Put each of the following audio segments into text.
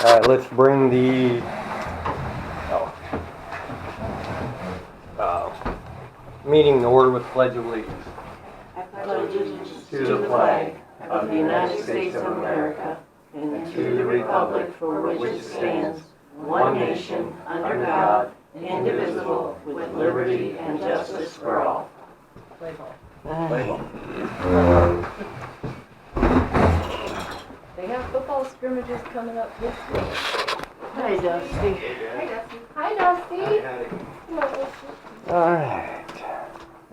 All right, let's bring the meeting to order with Pledge of Allegiance. I pledge allegiance to the flag of the United States of America and to the republic for which it stands, one nation, under God, indivisible, with liberty and justice for all. They have football scrimmages coming up this week. Hi, Dusty. Hi, Dusty. All right.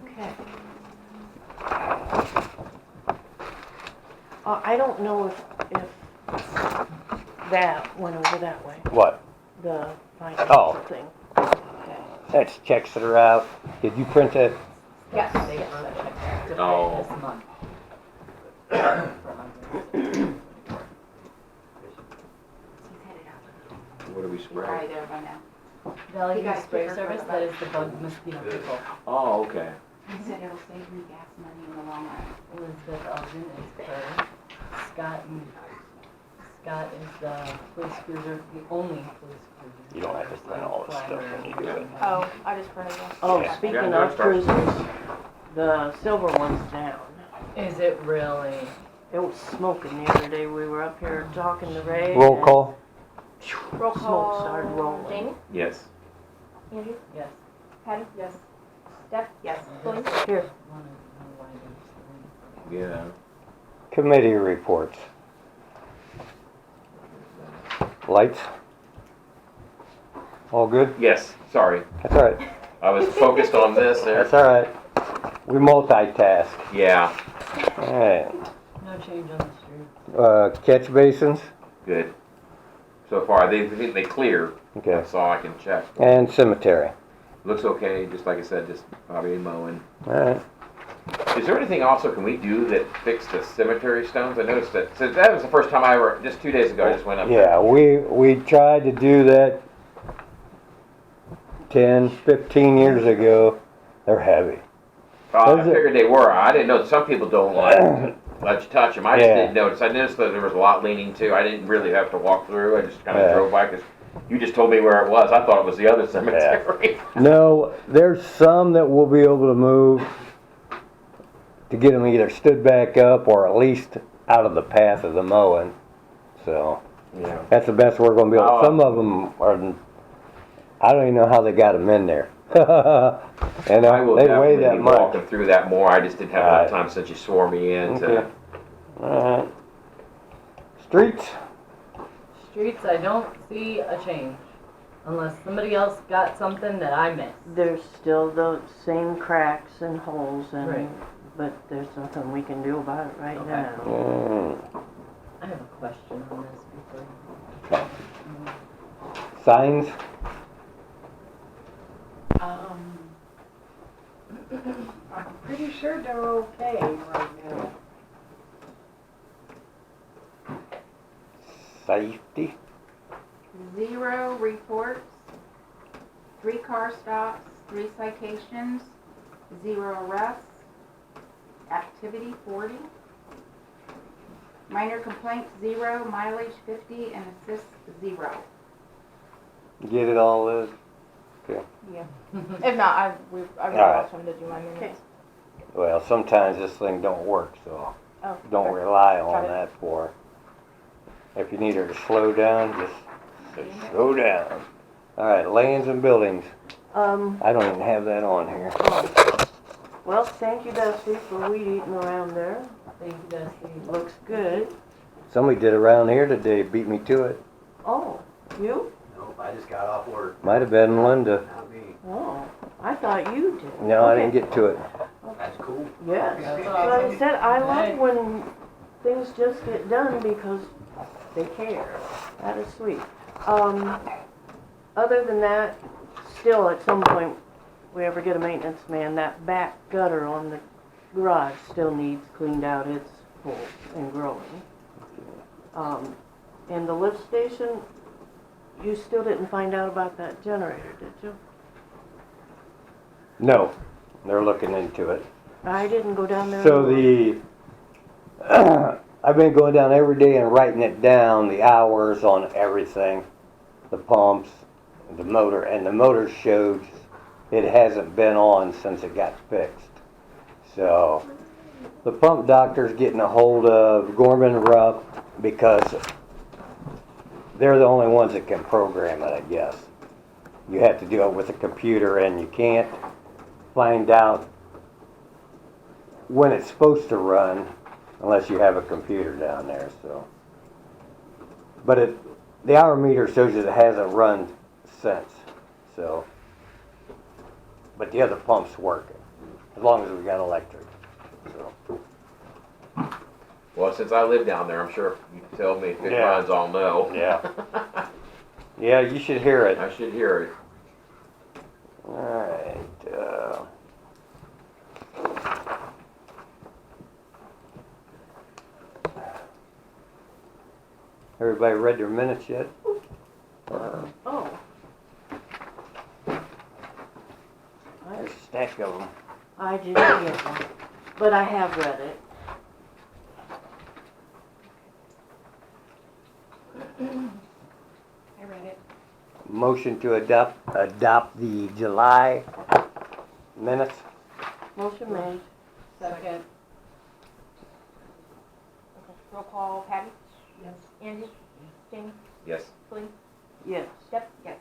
Okay. I don't know if that went over that way, What? the financial thing. Okay. That's checks that are out. Did you print that? Yes. They get checks to Oh. pay this month. What do we spray? Probably there by now. Valley He got View a Spray sticker for Service, the that is the bug mosquito control. Oh, okay. He said it'll save me gas money in the long run. Elizabeth Elgin is her. Scott is the police cruiser, the only police cruiser. You don't have to print all this stuff when you do it. Oh, I just printed this. Oh, Yeah. speaking Yeah, of cruisers, the silver one's down. Is it really? It was smoking the other day. We were up here talking to Ray. Roll and call. Roll Smoke call. started rolling. Jamie? Yes. Andrew? Yes. Patty? Yes. Steph? Yes. Willie? Here. Yeah. Committee reports. Lights? All good? Yes. Sorry. That's all right. I was focused on this there. That's all right. We multitask. Yeah. All right. No change on the street. Catch basins. Good. So far, they clear. Okay. That's all I can check. And cemetery. Looks okay. Just like I said, just probably mowing. All right. Is there anything also can we do that fix the cemetery stones? I noticed that. So that was the first time I ever. Just 2 days ago, I just went up. Yeah, we tried to do that 10, 15 years ago. They're heavy. I figured they were. I didn't know some people don't like let you touch them. I just Yeah. didn't notice. I noticed that there was a lot leaning too. I didn't really have to walk through. I just kind of Yeah. drove by because you just told me where it was. I thought it was the other cemetery. No, there's some that we'll be able to move to get them either stood back up or at least out of the path of the mowing. So Yeah. that's the best we're going to be able. Oh. Some of them are. I don't even know how they got them in there. And I will they weigh definitely that be much. walking through that more. I just didn't have enough Right. time since you swore me in to. Okay. All right. Streets. Streets, I don't see a change. Unless somebody else got something that I missed. There's still the same cracks and holes and, Right. but there's nothing we can do about it right Okay. now. I have a question on this before. Signs. I'm pretty sure they're okay right now. Safety. 0 reports, 3 car stops, 3 citations, 0 arrests, activity 40, minor complaints 0, mileage 50, and assists 0. Get it all, Liz. If not, I will right. watch them to do my minutes. Well, sometimes this thing don't work, so Oh, don't okay. rely Got on it. that for. If you need her to slow down, just say slow down. All right, lands and buildings. I don't even have that on here. Well, thank you, Dusty, for weed eating around there. Thank you, Dusty. Looks good. Somebody did around here today, beat me to it. Oh, you? Nope, I just got off work. Might have been Linda. Not me. Oh, I thought you did. No, I Okay. didn't get to it. That's cool. Yes. That's But I awesome. said, I Right. love when things just get done because they care. That is sweet. Other than that, still at some point, we ever get a maintenance man, that back gutter on the garage still needs cleaned out. It's full and growing. And the lift station, you still didn't find out about that generator, did you? No, they're looking into it. I didn't go down there. So the, I've been going down every day and writing it down, the hours on everything, the pumps, the motor, and the motor shows it hasn't been on since it got fixed. So, the pump doctor's getting a hold of Gorman Rupp because they're the only ones that can program it, I guess. You have to do it with a computer, and you can't find out when it's supposed to run unless you have a computer down there, so. But the hour meter shows that it hasn't run since, so. But the other pump's working, as long as we got electric, so. Well, since I live down there, I'm sure you can tell me if it Yeah. runs, I'll know. Yeah. Yeah, you should hear it. I should hear it. Alright, everybody read their minutes yet? Oh, There's a stack of them. I didn't get one, but I have read it. I read it. Motion to adopt the July minutes. Motion made. Second. Roll call, Patty? Yes. Angie? Jamie? Yes. Colleen? Yes. Deb? Yes.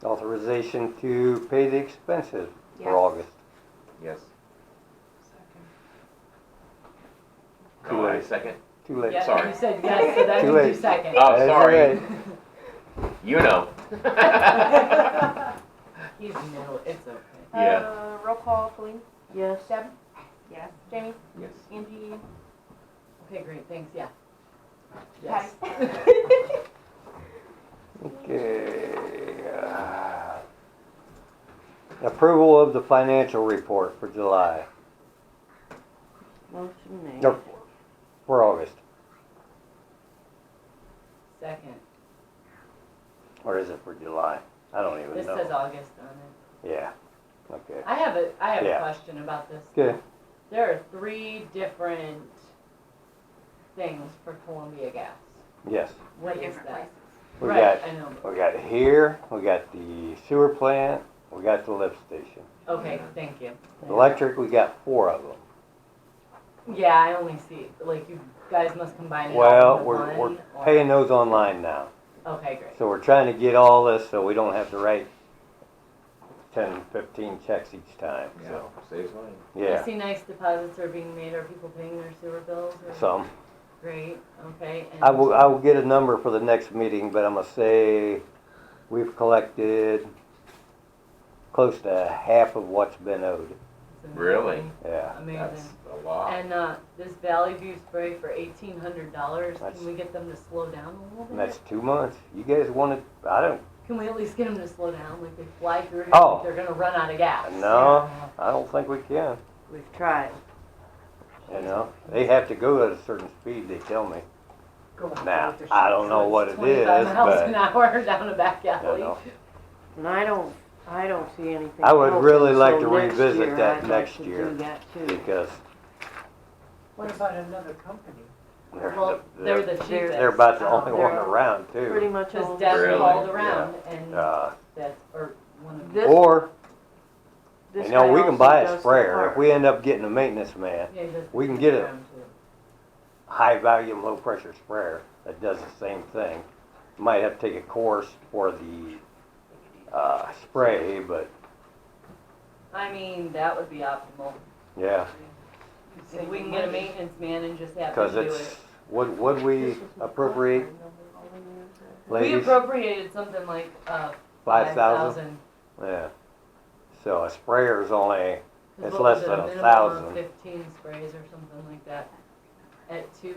Authorization to pay the expenses Yes. for August. Yes. Too Oh, I late. second. Too late. Yeah, Sorry. you said yes, so that Too means you late. second. Oh, That's sorry. all right. You know. He's middle, it's okay. Yeah. Roll call, Colleen? Yes. Deb? Yes. Jamie? Yes. Angie? Okay, great, thanks, yeah. Patty? Yes. Okay. Approval of the financial report for July, Motion made. no, for August, Second. or is it for July? I don't even This know. says August on it. Yeah, okay. I have a Yeah. question about this. Okay, There are 3 different things for Columbia Gas. yes. What is Different that? places. We Right, got, I know. we got here, we got the sewer plant, we got the lift station. Okay, thank you. Electric, we got 4 of them. Yeah, I only see, like, you guys must combine it Well, all into we're one. or- paying those online now. Okay, great. So we're trying to get all this so we don't have to write 10, 15 checks each time, Yeah. so, Saves money. I yeah, see nice deposits are being made. Are people paying their sewer bills? Or- some. Great, okay. And I will get a number for the next meeting, but I'm gonna say we've collected close to half of what's been owed, it's Really? amazing. yeah. That's Amazing. a lot. And this Valley View spray for $1,800, That's- can we get them to slow down a little And bit? that's 2 months. You guys wanted, I don't, Can we at least get them to slow down? Like they fly through here, Oh. like they're gonna run out of gas. no, I don't think we can, We've tried. you know? They have to go at a certain speed, they tell me. Go on, Now, with the I sheets. don't know what it is, 25 miles an but, hour down a back you alley. know. And I don't see anything. I would helping, really like so to next revisit year, that I'd like next to year. do that too. Because What about another company? Well, they're the cheapest. they're about the only one They're around Pretty too. much all. Because the Deb Really? called around and that's, or one of This- Or, This you know, guy we can also buy a does the sprayer. If park. we end up getting a maintenance man, yeah, he does we can the get it. around, too. high volume, low pressure sprayer that does the same thing. Might have to take a course for the, spray, but I mean, that would be optimal. yeah, If we can get a maintenance man and just have him cause do it's, it. would we appropriate, We ladies, appropriated something like, 5,000? Yeah. So a sprayer's only, 'cause It's what less was it, than a 1,000. minimum of 15 sprays or something like that. At Yeah.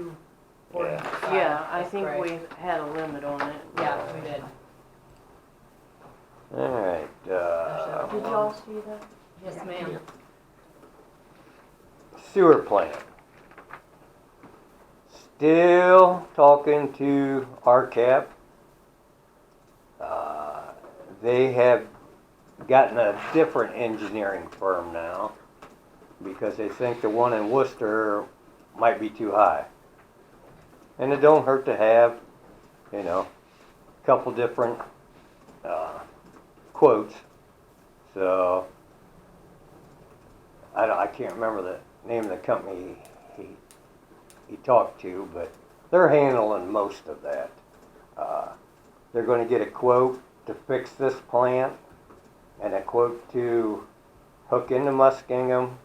$2.45 Yeah, I a think spray. we had a limit on it. Yeah, we did. alright, Did y'all see that? Yes, ma'am. sewer plant. Still talking to RCAP. They have gotten a different engineering firm now. because they think the one in Worcester might be too high. And it don't hurt to have, you know, a couple different quotes. So I can't remember the name of the company he talked to, but they're handling most of that. They're going to get a quote to fix this plant and a quote to hook into Muskingum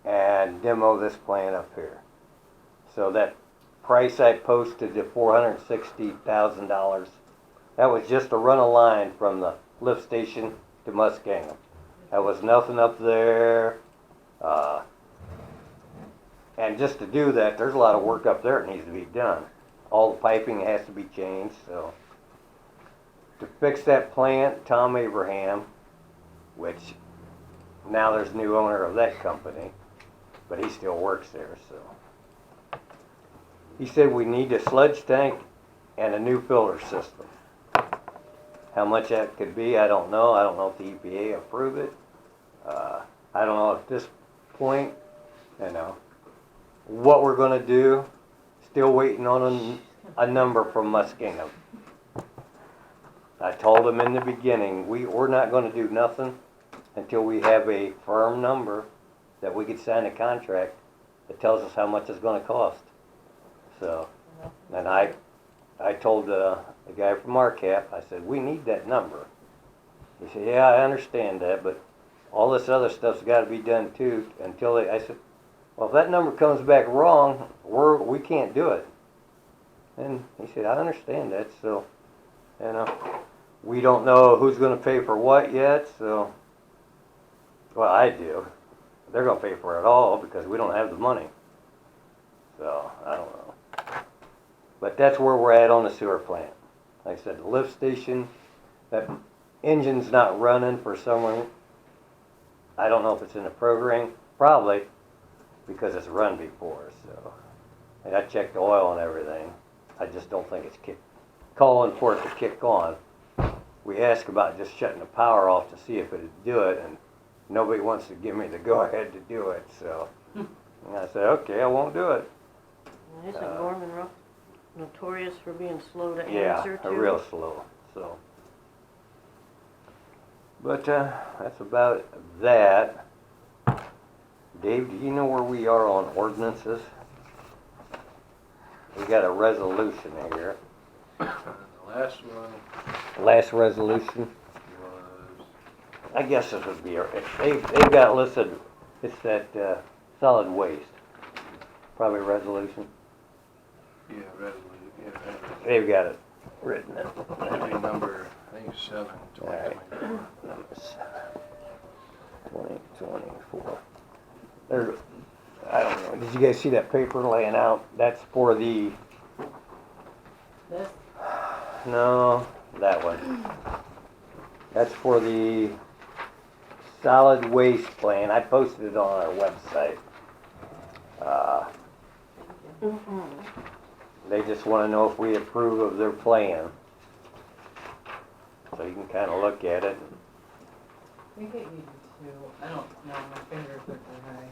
and demo this plant up here. So that price I posted, the $460,000, that was just to run a line from the lift station to Muskingum. That was nothing up there. And just to do that, there's a lot of work up there that needs to be done. All the piping has to be changed, so. To fix that plant, Tom Abraham, which now there's a new owner of that company, but he still works there, so. He said we need a sludge tank and a new filter system. How much that could be, I don't know. I don't know if the EPA approve it. I don't know at this point, you know, what we're gonna do. Still waiting on a number from Muskingum. I told him in the beginning, we're not gonna do nothing until we have a firm number that we could sign a contract that tells us how much it's gonna cost. So, and I told the guy from RCAP, I said, we need that number. He said, yeah, I understand that, but all this other stuff's gotta be done too until I said, well, if that number comes back wrong, we can't do it. And he said, I understand that, so, you know, we don't know who's gonna pay for what yet, so, well, I do. They're gonna pay for it all because we don't have the money. So, I don't know. But that's where we're at on the sewer plant. Like I said, the lift station, that engine's not running for someone. I don't know if it's in the program, probably, because it's run before, so. And I checked the oil and everything. I just don't think it's calling for it to kick on. We asked about just shutting the power off to see if it'd do it, and nobody wants to give me the go-ahead to do it, so. And I said, okay, I won't do it. Isn't Gorman Ruff notorious for being slow to Yeah, answer too? real slow, so. But, that's about that. Dave, do you know where we are on ordinances? We got a resolution here. The last one Last resolution, was, I guess this would be, they've got listed, it's that, solid waste. Probably resolution. They've got it written in. Resolution number, I think 7, All right. 2024. Number 7, 2024. There, I don't know, did you guys see that paper laying out? That's for the, This, no, that one. That's for the solid waste plan. I posted it on our website. They just wanna know if we approve of their plan. So you can kinda look at it. I think it needs to, I don't know, my fingers are too high.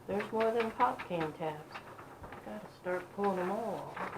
There's more than pop can taps. Gotta start pulling them all off.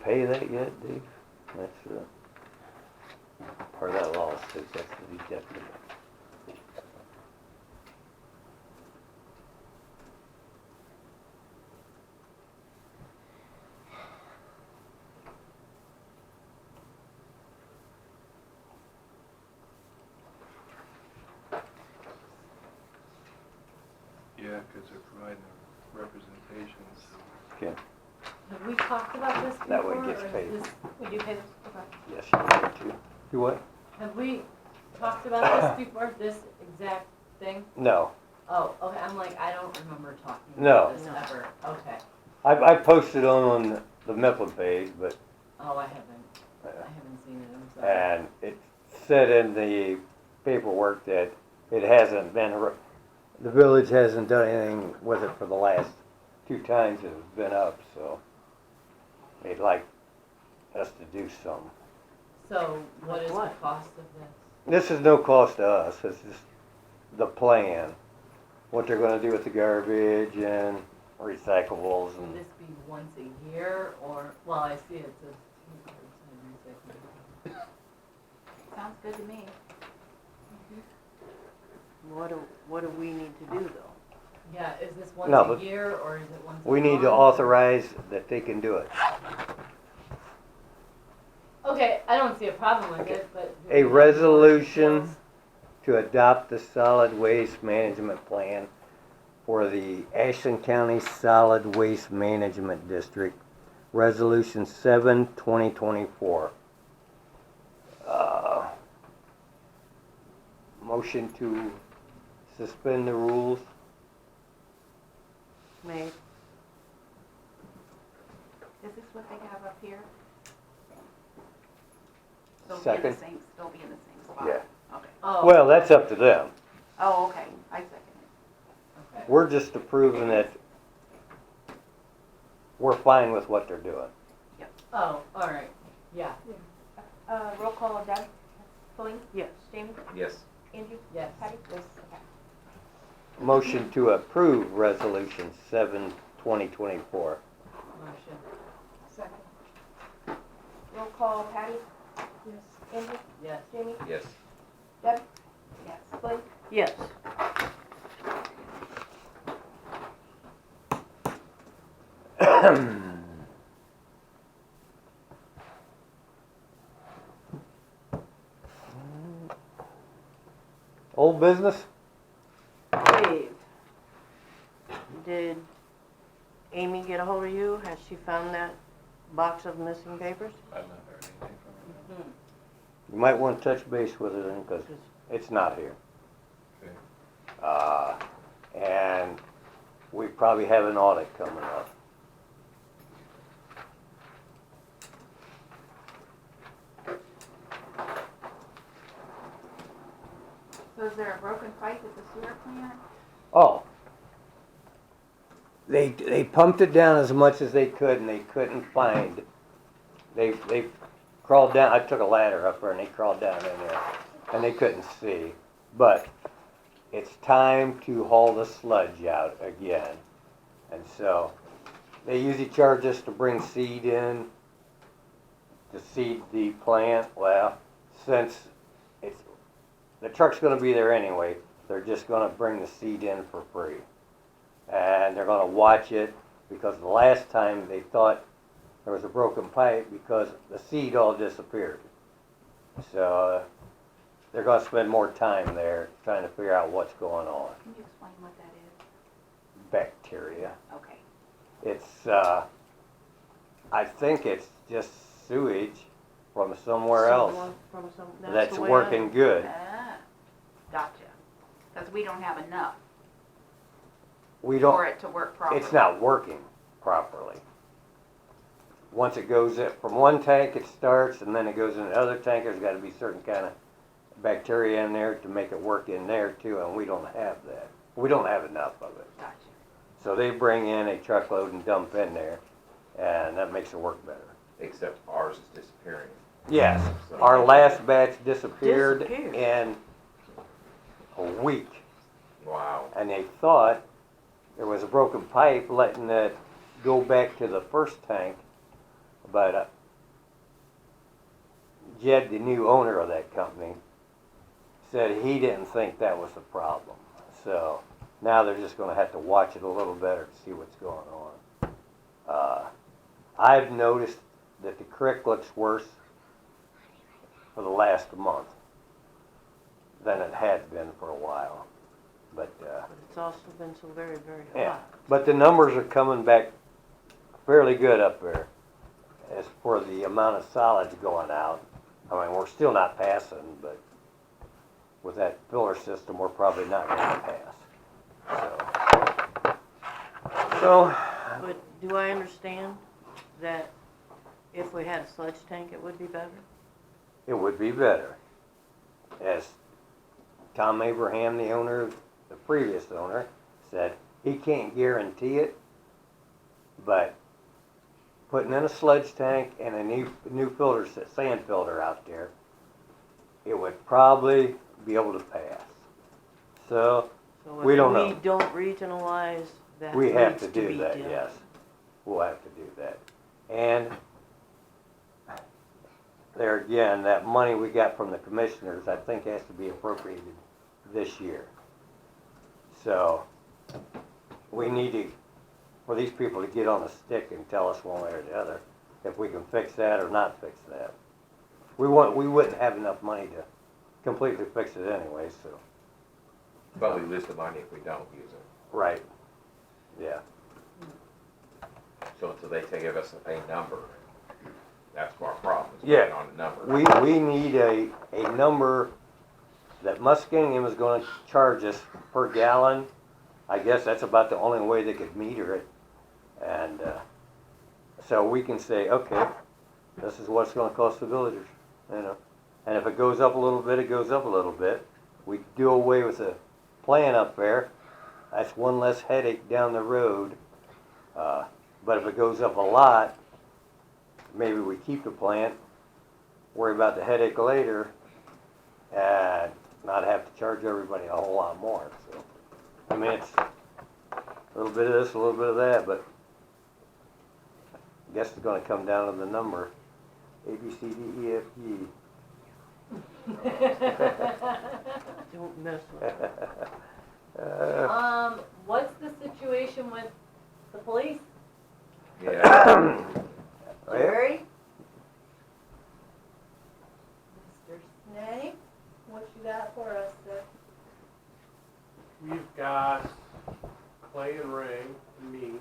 pay that yet, Dave? That's, part of that lawsuit, that's to be definitely. Yeah, because they're providing a representation, so. Okay, Have we talked about this before? That way it gets or is paid. this- We do pay this, okay. yes, you need to. You what? Have we talked about this before, this exact thing? No, Oh, okay, I'm like, I don't remember talking No. about this ever, okay. I posted on the Mifflin page, but, Oh, I haven't seen it, I'm sorry. and it said in the paperwork that it hasn't been, the village hasn't done anything with it for the last 2 times it's been up, so they'd like us to do some. So, what is the What? cost of this? This is no cost to us, it's just the plan, what they're gonna do with the garbage and recyclables Will and, this be once a year, or, well, I see it says. Sounds good to me. What do we need to do though? Yeah, is this once No, a but year, or is it once a we need to month? authorize that they can do it. Okay, I don't see a problem with Okay. it, but. do A we have more resolution details? to adopt the solid waste management plan for the Ashland County Solid Waste Management District, Resolution 7, 2024. Motion to suspend the rules. Made. Is this what they have up here? They'll be in Second. the same, they'll be in the same spot? Yeah. Okay. Oh, Well, that's up to them. Oh, okay, I second it. okay. We're just approving that we're fine with what they're doing. Oh, all right, yeah, Roll call, Deb? Colleen? Yes. Jamie? Yes. Andrew? yes. Patty? Yes. Okay. Motion to approve Resolution 7, 2024. Motion. Second. Roll call, Patty? Yes. Andrew? Yes. Jamie? Yes. Deb? Yes. Colleen? Yes. Old business? Dave, did Amy get a hold of you? Has she found that box of missing papers? I've not heard anything from them. You might want to touch base with her then, because it's not here. Okay. And we probably have an audit coming up. So is there a broken pipe at the sewer plant? Oh. They pumped it down as much as they could and they couldn't find. They crawled down, I took a ladder up there and they crawled down in there and they couldn't see. But it's time to haul the sludge out again. And so they usually charge us to bring seed in to seed the plant. Well, since the truck's gonna be there anyway, they're just gonna bring the seed in for free. And they're gonna watch it, because the last time they thought there was a broken pipe because the seed all disappeared. So they're gonna spend more time there trying to figure out what's going on. Can you explain what that is? Bacteria. Okay. It's, I think it's just sewage from somewhere else Someone from some, that's the way working good. Ah, gotcha. Because we don't have enough We for don't, it to work properly. it's not working properly. Once it goes in from one tank, it starts, and then it goes in the other tank. There's gotta be certain kind of bacteria in there to make it work in there too, and we don't have that. We don't have enough of it. Gotcha. So they bring in a truckload and dump in there, and that makes it work better. Except ours is disappearing. Yes, our last batch disappeared Disappeared. in a week, Wow. and they thought there was a broken pipe letting it go back to the first tank, but Jed, the new owner of that company, said he didn't think that was the problem. So now they're just gonna have to watch it a little better to see what's going on. I've noticed that the creek looks worse for the last month than it had been for a while. But, But it's also been so very, very yeah, hot. but the numbers are coming back fairly good up there as for the amount of solids going out. I mean, we're still not passing, but with that filler system, we're probably not gonna pass. So, But do I understand that if we had a sludge tank, it would be better? it would be better. As Tom Abraham, the owner, the previous owner, said, he can't guarantee it, but putting in a sludge tank and a new filter, sand filter out there, it would probably be able to pass. So, So We don't if we know. don't regionalize, that we have needs to to do be that, done. yes. We'll have to do that. And there again, that money we got from the commissioners, I think has to be appropriated this year. So, we need to, for these people to get on the stick and tell us one way or the other, if we can fix that or not fix that. We wouldn't have enough money to completely fix it anyway, so, But we lose the money if we don't use it. right, yeah. So until they give us a number, that's our problem, is Yeah. waiting on a number. We need a number that Muskingum is gonna charge us per gallon. I guess that's about the only way they could meter it. And, so we can say, okay, this is what it's gonna cost the villagers, you know. And if it goes up a little bit, it goes up a little bit. We do away with the plan up there. That's one less headache down the road. But if it goes up a lot, maybe we keep the plant, worry about the headache later, and not have to charge everybody a whole lot more, so. I mean, it's a little bit of this, a little bit of that, but I guess it's gonna come down to the number, A, B, C, D, E, F, G. Don't mess with it. What's the situation with the police? Yeah, Jerry? Mr. Snag, what you got for us, sir? We've got Clay and Ray and me,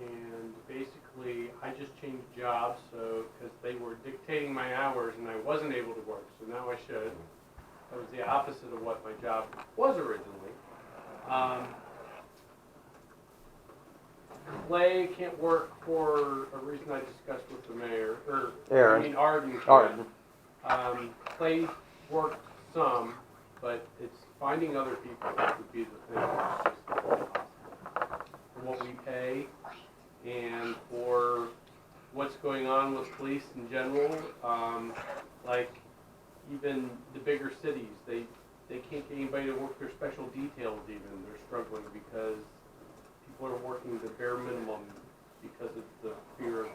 and basically I just changed jobs, so because they were dictating my hours and I wasn't able to work, so now I should. That was the opposite of what my job was originally. Clay can't work for a reason I discussed with the mayor, or Aaron. I mean Arden. can't. Arden. Clay worked some, but it's finding other people that would be the thing that's just impossible. For what we pay and for what's going on with police in general, like even the bigger cities, they can't get anybody to work their special details even. They're struggling because people are working the bare minimum because of the fear of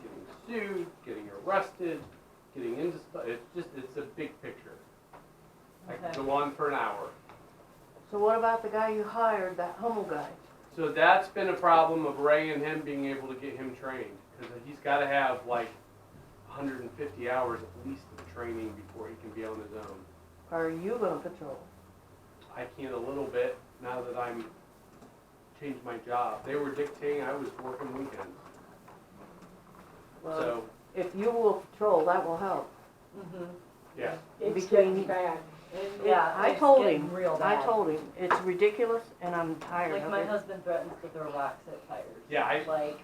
getting sued, getting arrested, getting into stuff. It's a big picture. I Okay. could go on for an hour. So what about the guy you hired, that Hummel guy? So that's been a problem of Ray and him being able to get him trained, because he's got to have like 150 hours at least of training before he can be on his own. Are you gonna patrol? I can a little bit now that I'm changed my job. They were dictating I was working weekends. Well, So if you will patrol, that will help. Mm-hmm. yeah, It's Between- getting bad. Yeah, I it's told getting him, real I bad. told him, it's ridiculous and I'm tired Like of my it. husband threatens to throw rocks at tires. Yeah, Like,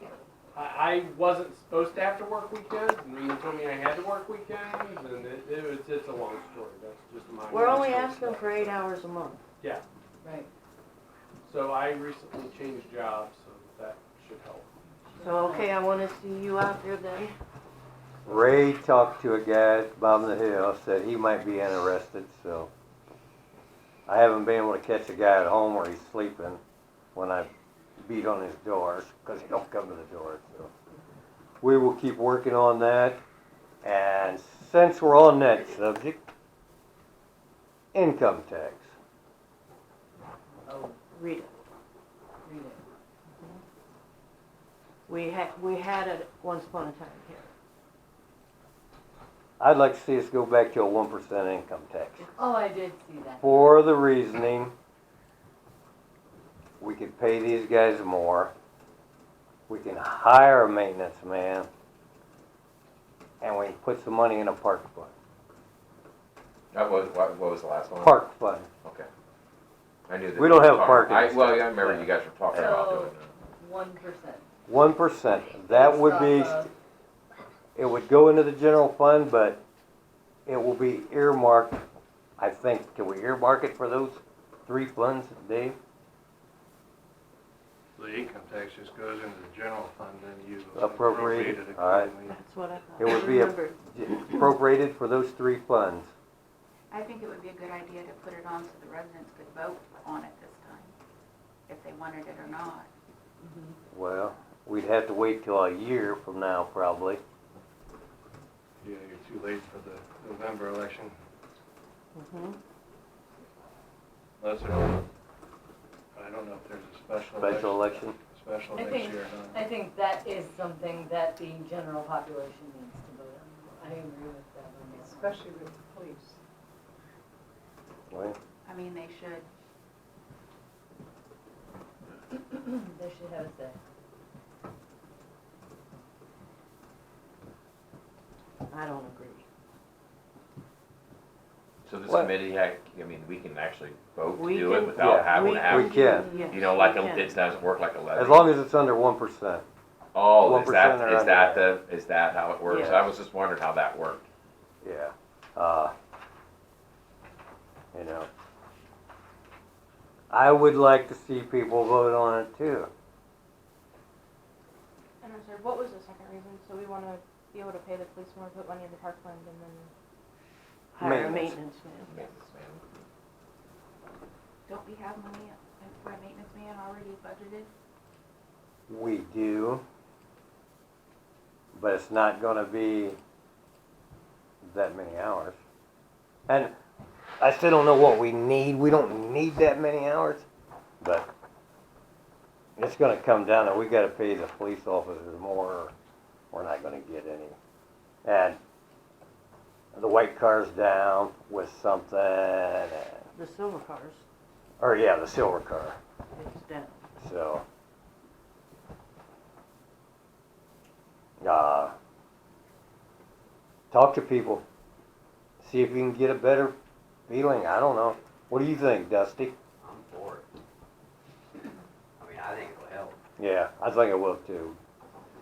I wasn't supposed to have to work weekends, and then they told me I had to work weekends, and it's a long story. That's just my. We're only personal asking stuff. for 8 hours a month. right. So I recently changed jobs, so that should help. So, okay, I wanna see you out there then. Ray talked to a guy at Bottom of the Hill, said he might be interested, so. I haven't been able to catch a guy at home where he's sleeping when I beat on his doors, because he don't come to the door, so. We will keep working on that, And since we're on that subject, income tax. Oh, Read it. read it. We had it once upon a time here. I'd like to see us go back to a 1% income tax. Oh, I did see that. For the reasoning, we could pay these guys more, we can hire a maintenance man, and we can put some money in a park fund. What was the last one? Park fund. Okay. I knew that. We don't have were parking talking- and Well, stuff. yeah, I remember you guys were talking about So, doing that. 1%. 1%, that would be, Based off of- it would go into the general fund, but it will be earmarked, I think, can we earmark it for those 3 funds, Dave? The income tax just goes into the general fund and you Appropriate appropriate it, it all right. accordingly. That's what I thought. It would be a- Remember, Appropriated for those 3 funds. I think it would be a good idea to put it on so the residents could vote on it this time, if they wanted it or not. Well, we'd have to wait till a year from now, probably. Yeah, you're too late for the November election. mhm. Unless there's, I don't know if there's a Special election. special I next think- year or I not. think that is something that the general population needs to vote on. I agree with that one. Especially with the police. Well, I mean, they should. They should have a say. I don't agree. So this What? committee, we can actually vote to We do it can- without Yeah, having to have, we can. Yes, you know, like, we can. it doesn't work like a levy. As long as it's under 1%. Oh, 1% or is that under. is that how it works? Yes. I was just wondering how that worked. Yeah. You know, I would like to see people vote on it too. And I'm sorry, what was the second reason? So we want to be able to pay the police more, put money in the park fund, and then Hire a Maintenance. maintenance man. Don't we have money for a maintenance man already budgeted? We do. But it's not gonna be that many hours. And I still don't know what we need. We don't need that many hours, but it's gonna come down that we gotta pay the police officers more, or we're not gonna get any. And the white car's down with something, and, The silver cars, or yeah, the silver car, it's down. so. Talk to people, see if you can get a better feeling, I don't know. What do you think, Dusty? I'm for it. I mean, I think it'll help. Yeah, I think it will too.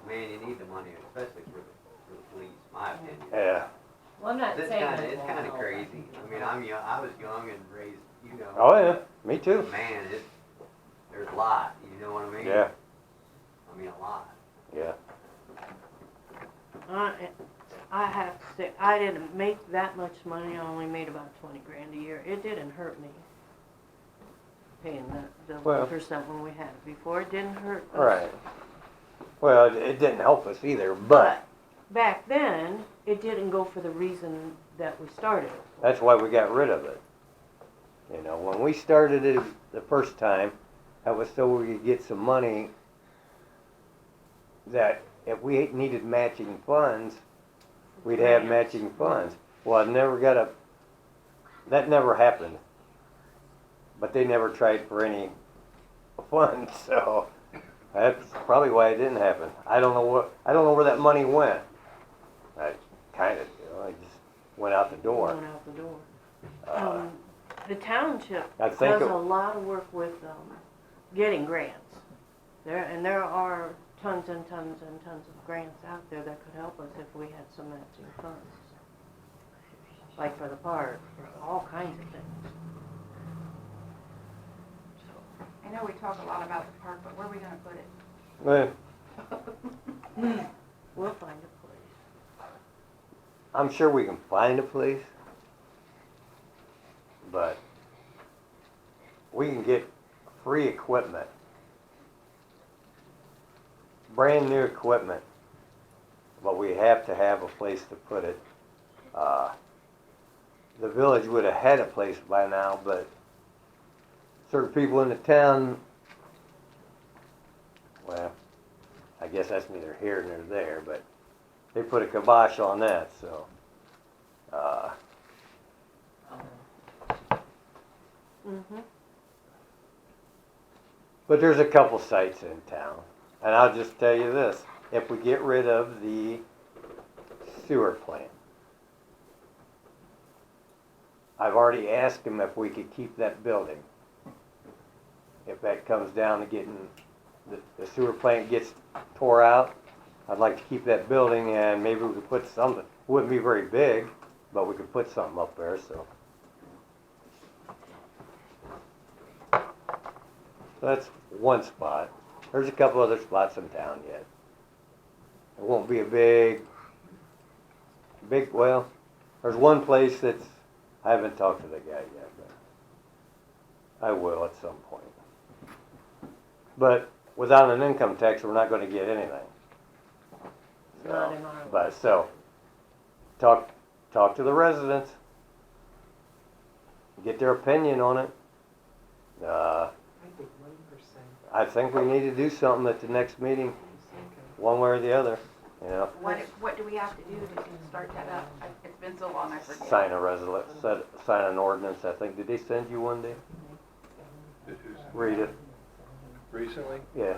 Man, you need the money, especially for the police, my opinion. Yeah. Well, I'm not It's saying kinda, it it's won't kinda help. crazy. I mean, I'm young, I was young and raised, you know. Oh yeah, me too. Man, there's a lot, you know what I mean? Yeah, I mean, a lot. yeah. I have to say, I didn't make that much money, I only made about 20 grand a year. It didn't hurt me paying the Well- 1% when we had it before. It didn't hurt us. Right. Well, it didn't help us either, but Back then, it didn't go for the reason that we started it. that's why we got rid of it. You know, when we started it the first time, that was so we could get some money that if we needed matching funds, we'd have Grants. matching funds. Well, that never happened. But they never tried for any funds, so that's probably why it didn't happen. I don't know where that money went. I kind of, it just went out the door. Went out the door. Uh, The township I think does it- a lot of work with getting grants. There are tons and tons and tons of grants out there that could help us if we had some matching funds. Like for the park, for all kinds of things. I know we talk a lot about the park, but where are we gonna put it? well, We'll find a place. I'm sure we can find a place, but we can get free equipment, brand new equipment, but we have to have a place to put it. The village would have had a place by now, but certain people in the town, well, I guess that's neither here nor there, but they put a kibosh on that, so. Mm-hmm. But there's a couple sites in town, and I'll just tell you this, if we get rid of the sewer plant, I've already asked him if we could keep that building. If that comes down to getting, the sewer plant gets tore out, I'd like to keep that building and maybe we could put something, wouldn't be very big, but we could put something up there, so. So that's one spot. There's a couple other spots in town yet. It won't be a big, well, there's one place that's, I haven't talked to the guy yet, but I will at some point. But without an income tax, we're not gonna get anything. Not in our. But so, talk to the residents. Get their opinion on it. I think we need to do something at the next meeting, one way or the other, you know. What do we have to do to start that up? It's been so long, I forget. Sign an ordinance, I think. Did they send you one day? Did who send- Read it. Recently? Yeah.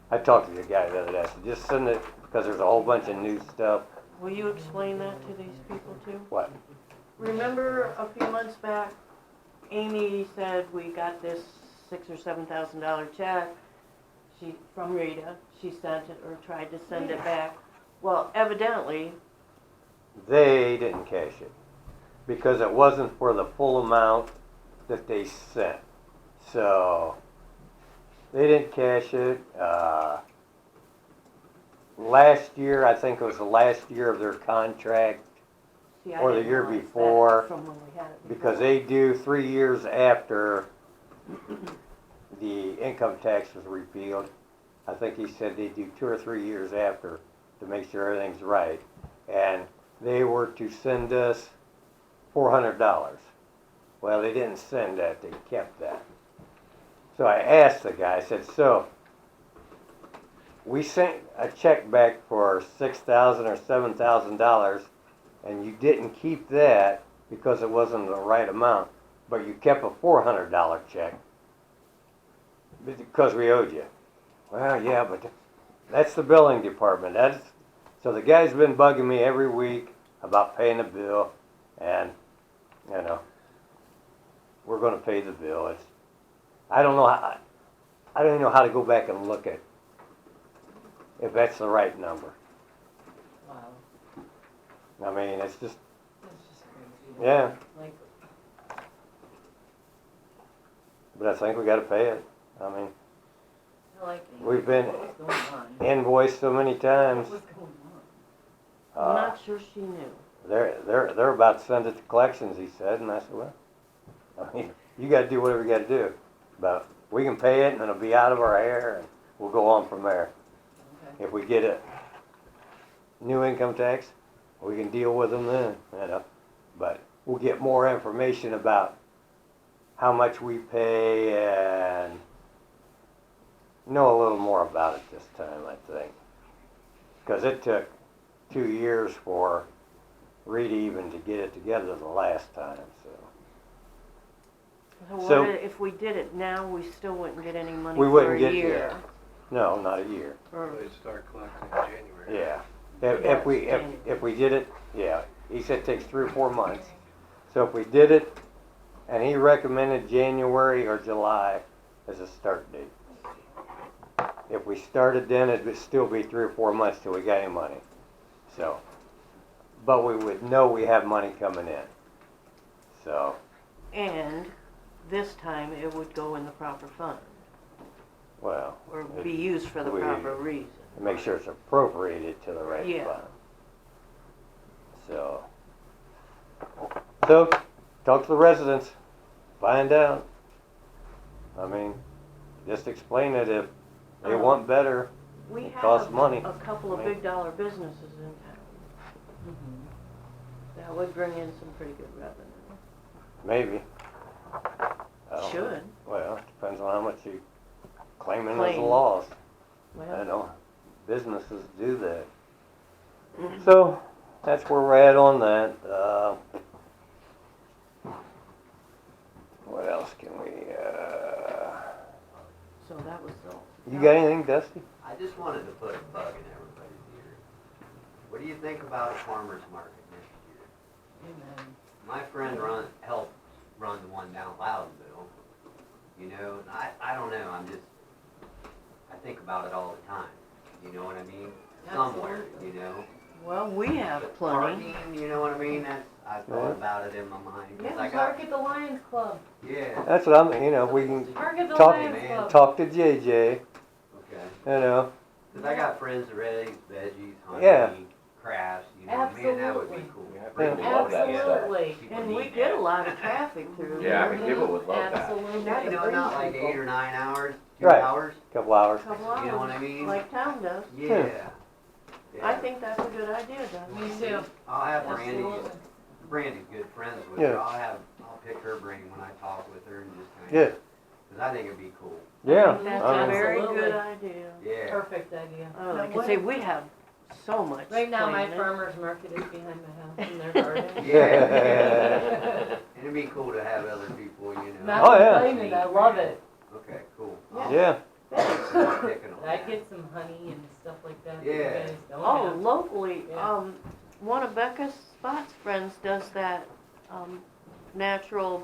I talked to the guy the other day. I said, just send it, because there's a whole bunch of new stuff. Will you explain that to these people too? What? Remember a few months back, Amy said we got this $6,000 or $7,000 check. From Rita, she sent it or tried to send it back. Well, evidently, They didn't cash it, because it wasn't for the full amount that they sent. So, they didn't cash it. Last year, I think it was the last year of their contract, see, I Or the didn't year realize that before, from when we had it because before. they do 3 years after the income tax was repealed. I think he said they do 2 or 3 years after to make sure everything's right. And they were to send us $400. Well, they didn't send that, they kept that. So I asked the guy, I said, so, we sent a check back for $6,000 or $7,000, and you didn't keep that because it wasn't the right amount, but you kept a $400 check because we owed you. Well, yeah, but that's the billing department. So the guy's been bugging me every week about paying the bill, and, you know, we're gonna pay the bill. I don't even know how to go back and look at if that's the right number. Wow, I mean, it's just, that's just crazy. yeah, Like, but I think we gotta pay it. I mean, I like. we've been What was going on? invoiced so many times. What was going on? I'm Uh, not sure she knew. they're about to send it to collections, he said, and I said, well, I mean, you gotta do whatever you gotta do. But we can pay it and it'll be out of our hair and we'll go on from there. Okay. If we get a new income tax, we can deal with them then, you know. But we'll get more information about how much we pay and know a little more about it this time, I think. Because it took 2 years for Rita even to get it together the last time, so. So- If we did it now, we still wouldn't get any money We for wouldn't a get, year. yeah. No, not a year. Or- They start collecting in January. Yeah. If we did it, yeah, he said it takes 3 or 4 months. So if we did it, and he recommended January or July as a start date. If we started then, it would still be 3 or 4 months till we got any money. So, but we would know we have money coming in. So, And this time it would go in the proper fund, well, or be used for the we- proper reason. make sure it's appropriated to the right Yeah. fund. So, talk to the residents, find out. I mean, just explain it if they want better, We It costs have money. a couple of big dollar businesses in town. Mhm. That would bring in some pretty good revenue. Maybe. I don't know. Should. Well, it depends on how much you claiming as a Claim. loss. I Well, know businesses do that. mhm. So, that's where we're at on that. What else can we, So that was the. you got anything, Dusty? I just wanted to put a bug in everybody's ear. What do you think about a farmer's market next year? Amen. My friend helped run the one down Loudonville, you know, and I don't know, I think about it all the time, you know what I mean? Somewhere, you know? Well, we have But plenty. parking, you know what I mean? I thought about it in my mind. 'Cause I Yeah, got, park at the Lions Club. yeah, That's what I'm, we can Park at the Talk- Lions man. Club. talk to JJ, okay. you know. Cause I got friends that raise veggies, Yeah. honey, crafts, you know, man, that would be Absolutely. cool. Yeah, Bring people them all love that together. Absolutely. People And we need get a that. lot of traffic through Yeah, I there. mean, people would love that. Absolutely. You know, not like 8 or 9 hours, 2 Right. hours, Couple hours. Couple you know what I hours, mean? like town does. Yeah. Yeah. I think that's a good idea, Doug. Me too. I'll have Absolutely. Brandy's good friends with Yeah. her. I'll pick her brain when I talk with her and just kinda. Yeah. Cause I think it'd be cool. Yeah. That's I a mean, very Absolutely. good idea. Yeah. Perfect idea. Oh, like I say, we have so much. Right now, my planned. farmer's market is behind my house in their garden. Yeah. And it'd be cool to have other people, you know. Not Oh, yeah. complaining, I love it. Okay, cool. Yeah. I'll picking on I'd that. get some honey and stuff like that. that you Yeah. guys don't Oh, have. locally, Yeah. one of Becca's Spots friends does that, natural,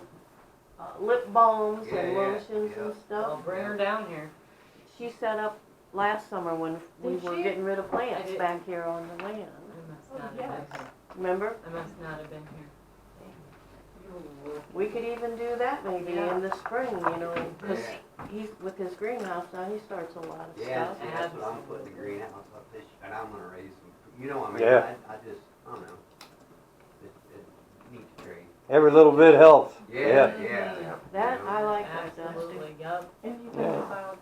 lip balms and Yeah, yeah, lotions yeah. and I'll stuff. bring her down here. She set up last summer when we Did were she? getting rid of plants didn't. back here on the land. I must not have been here. Remember? I must not have been here. We could even do that maybe Yeah. in the spring, you know, cause Yeah. he's, with his greenhouse now, he starts a lot of Yeah, stuff. see, that's what I'm putting the greenhouse up this, and I'm gonna raise some, you know, I mean, Yeah. I just, I don't know. It needs to trade. Every little bit helps. Yeah. That, You know. I like that, Dusty. Absolutely, yep. And you Yeah. think about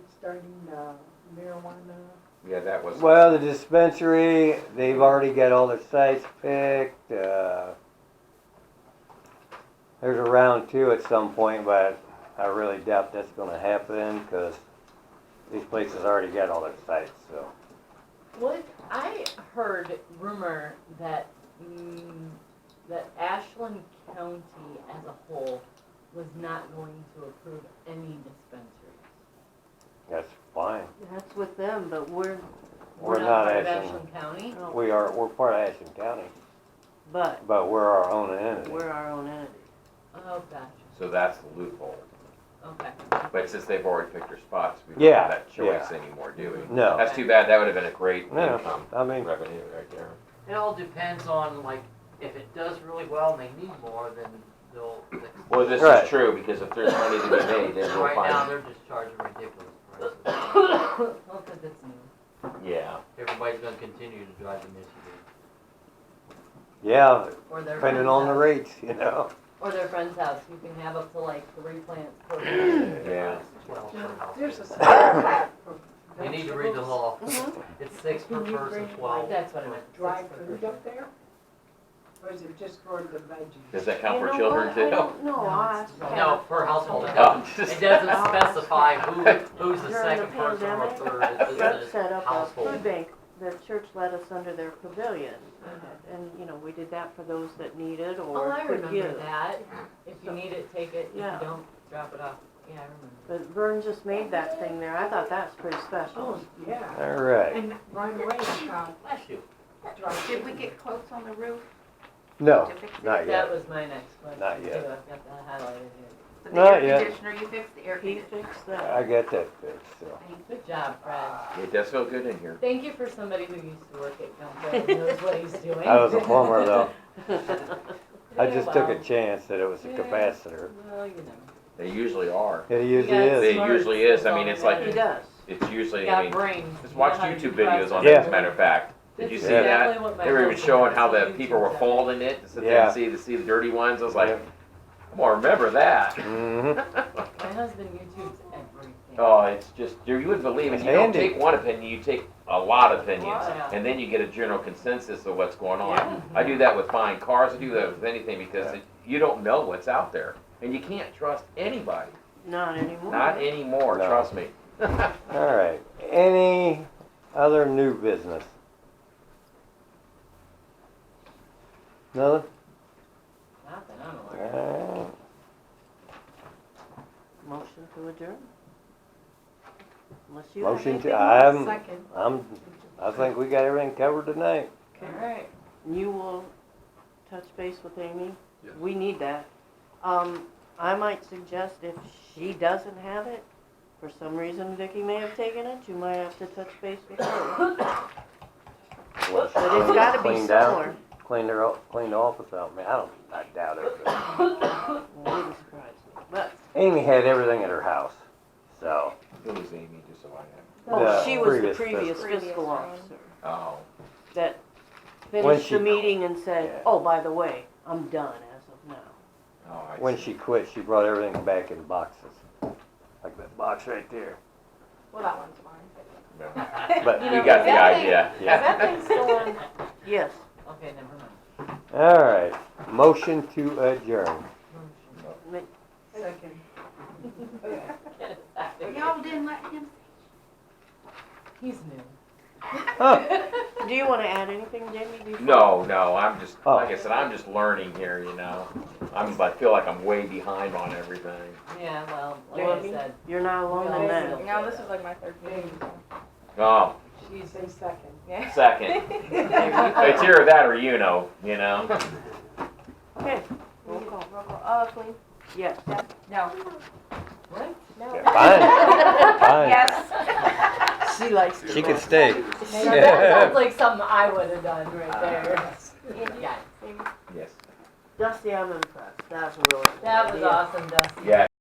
starting marijuana? Yeah, that was. Well, the dispensary, they've already got all their sites picked. There's a round 2 at some point, but I really doubt that's gonna happen because these places already got all their sites, so. What, I heard rumor that, that Ashland County as a whole was not going to approve any dispensaries. That's fine. That's with them, but we're, We're not part of Ashland. Ashland County. no, We're part of Ashland County, but but we're our own entity. we're our own entity. Oh, gotcha, So that's the loophole. okay. But since they've already picked their spots, we don't Yeah, have that choice yeah. anymore, do we? No. That's too bad. That would have been a great No, income I mean, revenue right there. It all depends on, like, if it does really well and they need more, then they'll. Well, this Right. is true because if there's money to be made, then we'll Right now, find. they're just charging ridiculous prices. Well, 'cause it's new. Yeah. Everybody's gonna continue to drive the Michigan. yeah, Or their depending friend's on the house. rates, you know. Or their friend's house, you can have up to like 3 plants per person. Yeah. 12 per house. There's a separate for You need to read the law. Mhm. It's 6 per Can you person, bring, 12. That's what I meant. dry 6 per food person. up there? Or is it just for the veggies? Does that count You for know children what? too? I don't know, No, I it's- asked No, Pat. per household. It Oh, doesn't, just- it doesn't specify who's the During second the person or pandemic, third. It's Brett just set up a household. food bank. The church let us under their pavilion. And, you know, we did that for those that needed Oh, or I could remember give. that. If you need it, take it. If Yeah. you don't, drop it off. Yeah, I remember. But Vern just made that thing there. I thought that's pretty Oh, special. yeah. All right. And right away, Bless you. dry Did we food. get quotes on the roof No, to fix it? not That yet. was my next question. Not yet. Too. I've got that highlighted here. So the Not air yet. conditioner, you fixed the air He conditioner. fixed I that. got that fixed, so. Good job, Fred. It does feel good in here. Thank you for somebody who used to work at Gumpel and knows what he's doing. I was a plumber though. I Yeah, just took a well, chance that it was a Yeah. capacitor. Well, you know. They usually are. It usually Yeah, is. They smart. usually is. I That's mean, all it's that like, He matters. does. it's usually, You got I mean, brains. just You watch know how to YouTube do videos on Yeah. it, as a matter of fact. Did you That's see exactly that? what my They were even husband showing does how on the YouTube people were channel. folding it to sit there Yeah. and see the dirty ones. I was like, Yeah. I'm gonna remember that. Mm-hmm. My husband YouTubes everything. Oh, it's just, you wouldn't believe it. It's You don't handy. take one opinion, you take a lot of opinions. Yeah. And then you get a general consensus of what's going on. Yeah. I do that with buying cars, I do that with anything because you don't know what's out there. And you can't trust anybody. Not anymore. Not anymore, No. trust me. All right, any other new business? Nothing? Nothing, I'm aware. All right. Motion to adjourn? Unless you have Motion anything to, else. I think we got everything covered tonight. All right. You will touch base with Amy? Yes. We need that. I might suggest if she doesn't have it, for some reason Vicky may have taken it, you might have to touch base with her. Well, she But it's gotta be cleaned out- somewhere. Cleaned the office out, man, I doubt it. but Wouldn't surprise me, but, Amy had everything at her house, so. It was Amy, just so I oh, The she was the previous previous Previous fiscal one. officer know. that When finished she- the meeting and said, Yeah. oh, by the way, I'm done as of now. Oh, I When see. she quit, she brought everything back in boxes, like that box right there. Well, that one's mine. No. But You You know, got is the that thing- idea. Is that thing still on? Yes. Okay, never mind. All right, motion to adjourn. Second. Get it back there. Y'all didn't let him. He's new. Do you wanna add anything, Jamie? before- No, I'm just, Oh. like I said, I'm just learning here, you know. I feel like I'm way behind on everything. Yeah, well, like I Jamie, said, you're not alone in Yeah. that. No, this is like my third meeting, so. Oh, she's a second. Yeah. second. It's either that or you know. Okay, Roll call. Colleen? yes. No. What? No. Yeah, fine, fine. Yes. She likes to. She can stay. Now that sounds like something I would have done right there. Yeah, Yes. Dusty, I'm impressed. That was really. that was awesome, Dusty. Yeah,